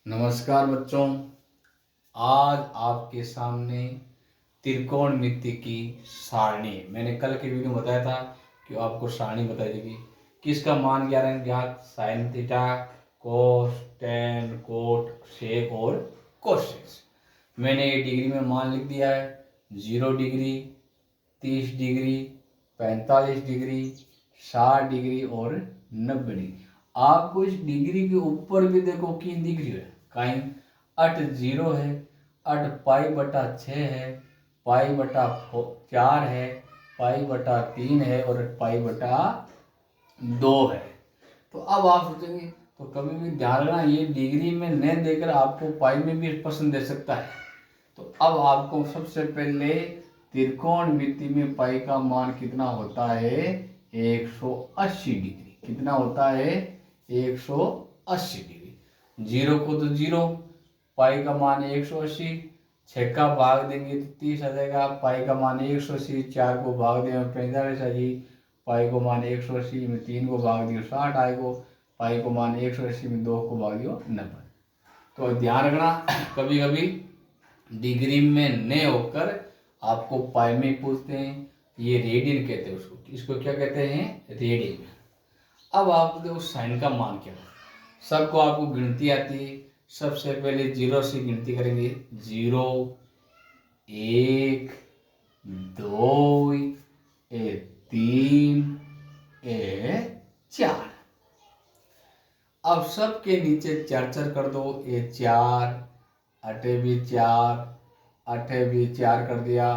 नमस्कार बच्चों। आज आपके सामने त्रिकोणमिति की सारणी। मैंने कल के वीडियो में बताया था कि आपको सारणी बताई जाएगी किसका मान क्या रहेंगे ज्ञात, साइन थीटा, कोस, टेन, कोट, सेक और कोसेक। मैंने ये डिग्री में मान लिख दिया है 0 डिग्री, 30 डिग्री, 45 डिग्री, 60 डिग्री और 90 डिग्री। आपको इस डिग्री के ऊपर भी देखो की दिख रही है कहीं 8 0 है, 8 पाई बटा 6 है, पाई बटा 4 है, पाई बटा 3 है और पाई बटा 2 है। तो अब आप सोचेंगे तो कभी भी ध्यान रखना ये डिग्री में न देकर आपको पाई में भी प्रश्न दे सकता है। तो अब आपको सबसे पहले त्रिकोणमिति में पाई का मान कितना होता है 180 डिग्री। कितना होता है 180 डिग्री। 0 को तो 0, पाई का मान 180, 6 का भाग देंगे तो 30 आ जाएगा, पाई का मान 180, 4 को भाग देंगे 45 आ जाएगी, पाई को मान 180 में 3 को भाग दियो 60 आएगा, पाई को मान 180 में 2 को भाग दियो 90। तो ध्यान रखना कभी कभी डिग्री में न होकर आपको पाई में पूछते हैं। ये रेडियन कहते हैं उसको। इसको क्या कहते हैं रेडियन। अब आप देखो साइन का मान क्या है। सबको आपको गिनती आती है। सबसे पहले 0 से गिनती करेंगे 0 1 2 3 4। अब सबके नीचे 4 4 कर दो। 4 अटे भी 4, अटे भी 4 कर दिया,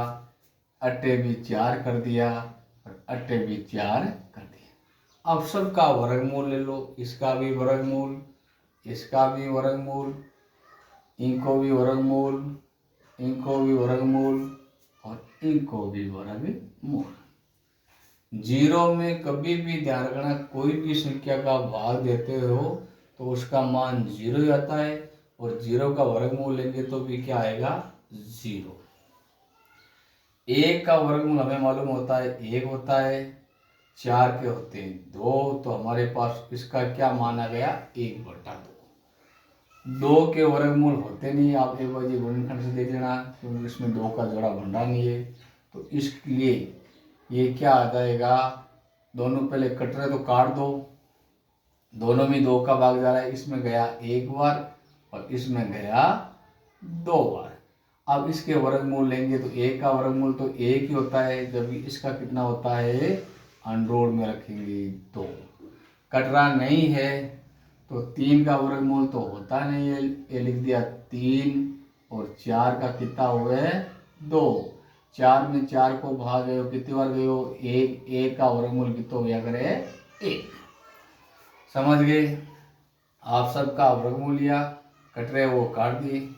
अटे भी 4 कर दिया और अटे भी 4 कर दिया। अब सबका वर्गमूल ले लो। इसका भी वर्गमूल, इसका भी वर्गमूल, इनको भी वर्गमूल, इनको भी वर्गमूल और इनको भी वर्गमूल। 0 में कभी भी ध्यान रखना कोई भी संख्या का भाग देते हो तो उसका मान 0 ही आता है और 0 का वर्गमूल लेंगे तो भी क्या आएगा 0। 1 का वर्गमूल हमें मालूम होता है 1 होता है, 4 के होते हैं 2, तो हमारे पास इसका क्या माना गया 1/2। 2 के वर्गमूल होते नहीं। आप एक बार ये गुणनखंड से देख लेना क्योंकि इसमें 2 का जोड़ा बंधा नहीं है। तो इसलिए ये क्या आ जाएगा, दोनों पहले कट रहे तो काट दो। दोनों में 2 का भाग जा रहा है। इसमें गया 1 बार और इसमें गया 2 बार। अब इसके वर्गमूल लेंगे तो 1 का वर्गमूल तो 1 ही होता है, जबकि इसका कितना होता है अंडररूट में रखेंगे 2। कट रहा नहीं है तो 3 का वर्गमूल तो होता नहीं है, ये लिख दिया 3 और 4 का कितना हुआ 2। 4 में 4 को भाग गए हो कितनी बार गए हो 1। 1 का वर्गमूल कितना हो गया करे 1। समझ गए। आप सबका वर्गमूल लिया, कट रहे वो काट दिए।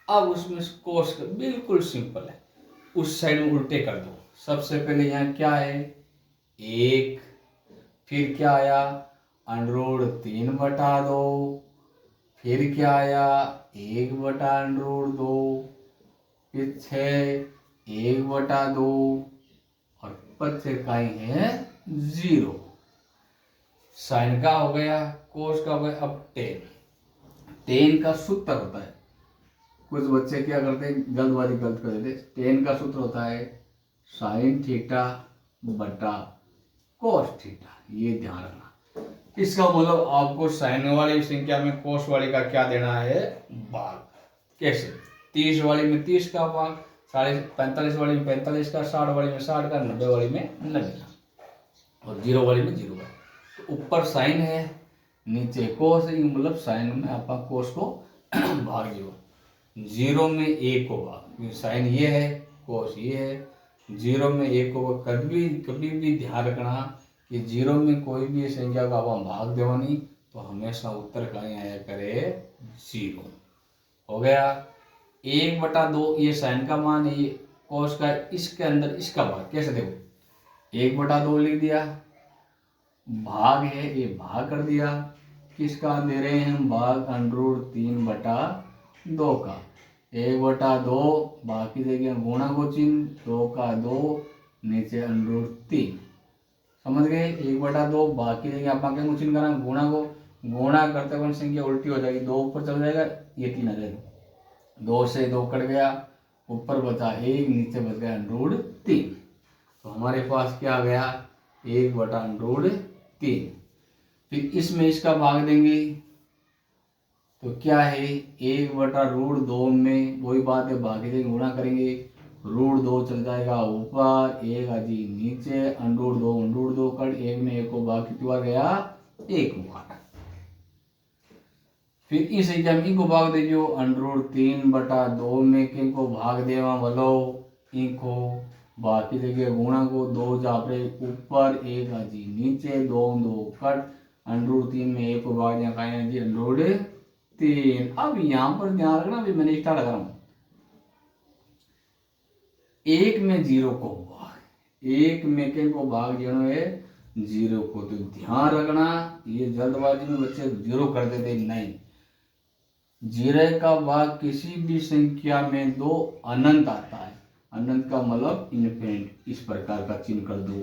अब उसमें कोस बिल्कुल सिंपल है, उस साइड में उल्टे कर दो। सबसे पहले यहाँ क्या है 1, फिर क्या आया √3/2, फिर क्या आया 1/√2, फिर 6 1/2 और 25 का ही है 0। साइन का हो गया, कोस का हो गया। अब टेन का सूत्र होता है, कुछ बच्चे क्या करते हैं जल्दबाजी गलत कर देते। टेन का सूत्र होता है साइन थीटा बटा कोस थीटा। ये ध्यान रखना। इसका मतलब आपको साइन वाली संख्या में कोस वाली का क्या देना है भाग। कैसे 30 वाली में 30 का भाग, 45 वाली में 45 का, 60 वाली में 60 का, 90 वाली में 90 का और 0 वाली में 0 का। तो ऊपर साइन है नीचे कोस है, मतलब साइन में आप कोस को भाग दियो। 0 में 1 होगा, साइन ये है कोस ये है। 0 में 1 होगा। कभी भी ध्यान रखना कि 0 में कोई भी संख्या का आप भाग देवा नहीं तो हमेशा उत्तर कहीं आया करे 0। हो गया 1/2। ये साइन का मान है, ये कोस का, इसके अंदर इसका भाग कैसे देखो 1/2 लिख दिया, भाग है ये भाग कर दिया। किसका दे रहे हैं हम भाग √3/2 का। 1/2 बाकी देंगे गुणा को चिन्ह, 2 का 2 नीचे √3। समझ गए 1/2 बाकी देंगे आप क्या चिन्ह करा गुणा को, गुणा करते हुए संख्या उल्टी हो जाएगी, 2 ऊपर चल जाएगा, ये 3 आ जाएगा। 2 से 2 कट गया, ऊपर बचा 1, नीचे बच गया √3। तो हमारे पास क्या आ गया 1/√3। फिर इसमें इसका भाग देंगे तो क्या है 1/√2 में वही बात है, भाग देंगे गुणा करेंगे, √2 चल जाएगा ऊपर, 1 आ जी नीचे, √2 कट, 1 में 1 को भाग कितनी बार गया 1 बार। फिर इस एग्जाम इनको भाग दे जो √3/2 में किनको भाग देवा बोलो, इनको बाकी जगह गुणा को 2 जापरे ऊपर, 1 आ जी नीचे, 2 कट, √3 में 1 को भाग दिया कहा जी √3। अब यहाँ पर ध्यान रखना, अभी मैंने स्टार्ट कर रहा हूँ, 1 में 0 को भाग, 1 में किनको भाग जो है 0 को। तो ध्यान रखना, ये जल्दबाजी में बच्चे 0 कर देते, नहीं, 0 का भाग किसी भी संख्या में 2 अनंत आता है, अनंत का मतलब इनफिनिट, इस प्रकार का चिन्ह कर दो।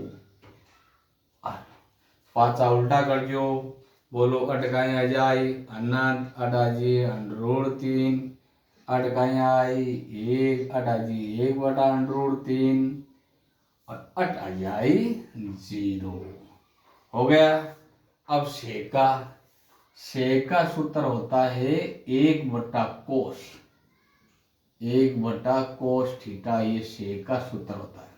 पाचा उल्टा कर जो, बोलो अटकाई आ जाए अनंत, अटाजी √3, अटकाई आई 1, अटाजी 1/√3 और अट आ जाए 0। हो गया। अब सेक का सूत्र होता है 1/cos, 1/cos थीटा, ये सेक का सूत्र होता है।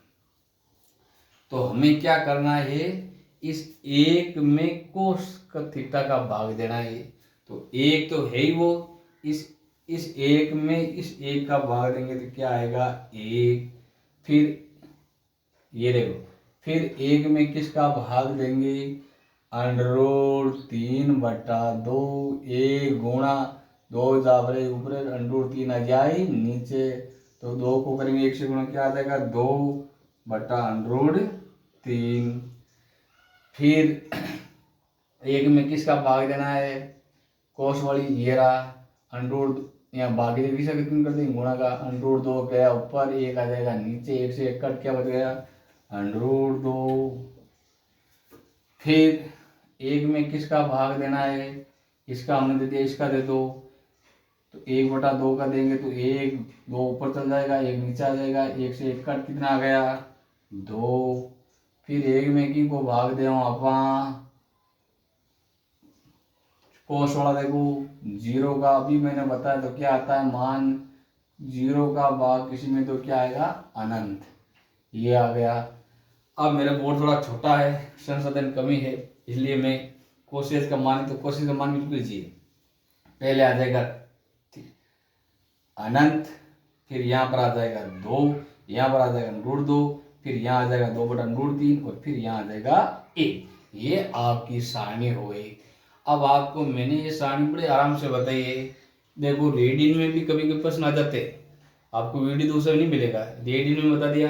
तो हमें क्या करना है, इस 1 में cos का थीटा का भाग देना है। तो 1 तो है ही वो, इस 1 में इस 1 का भाग देंगे तो क्या आएगा 1। फिर ये देखो, फिर 1 में किसका भाग देंगे √3/2, 1 गुणा 2 जावरे ऊपर, √3 आ जाए नीचे, तो 2 को करेंगे 1 से गुणा, क्या आ जाएगा 2/√3। फिर 1 में किसका भाग देना है कोस वाली, ये रहा, यहाँ बाकी किसका कितनी कर देंगे गुणा का, √2 गया ऊपर, 1 आ जाएगा नीचे, 1 से 1 कट, क्या बच गया √2। फिर 1 में किसका भाग देना है, इसका हमने दे दिया, इसका दे दो, तो 1/2 का देंगे तो 1, 2 ऊपर चल जाएगा, 1 नीचे आ जाएगा, 1 से 1 कट, कितना आ गया 2। फिर 1 में की को भाग दे आप कोस वाला, देखो 0 का अभी मैंने बताया, तो क्या आता है मान 0 का भाग किसी में तो क्या आएगा अनंत, ये आ गया। अब मेरा बोर्ड थोड़ा छोटा है, संसाधन कमी है, इसलिए मैं कोशिश का मान, तो कोशिश का मान बिल्कुल लीजिए, पहले आ जाएगा अनंत, फिर यहाँ पर आ जाएगा 2, यहाँ पर आ जाएगा √2, फिर यहाँ आ जाएगा 2/√3 और फिर यहाँ आ जाएगा 1। ये आपकी सारणी हो गई। अब आपको मैंने ये सारणी बड़े आराम से बताई है। देखो रीडिंग में भी कभी कभी प्रश्न आ जाते हैं, आपको वीडियो दूसरा नहीं मिलेगा, रीडिंग में बता दिया।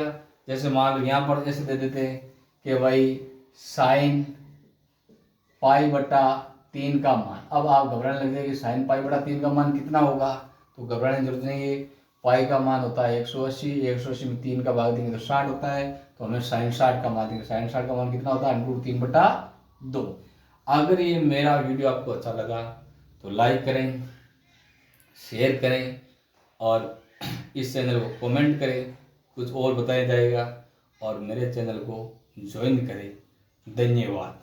जैसे मान लो यहाँ पर ऐसे दे देते हैं कि भाई sin π/3 का मान, अब आप घबराने लग जाएगी sin π/3 का मान कितना होगा, तो घबराने की जरूरत नहीं है। पाई का मान होता है 180, 180 में 3 का भाग देंगे तो 60 होता है, तो हमें sin 60 का मान देंगे, sin 60 का मान कितना होता है √3/2। अगर ये मेरा वीडियो आपको अच्छा लगा तो लाइक करें, शेयर करें और इस चैनल को कमेंट करें, कुछ और बताया जाएगा, और मेरे चैनल को ज्वाइन करें। धन्यवाद।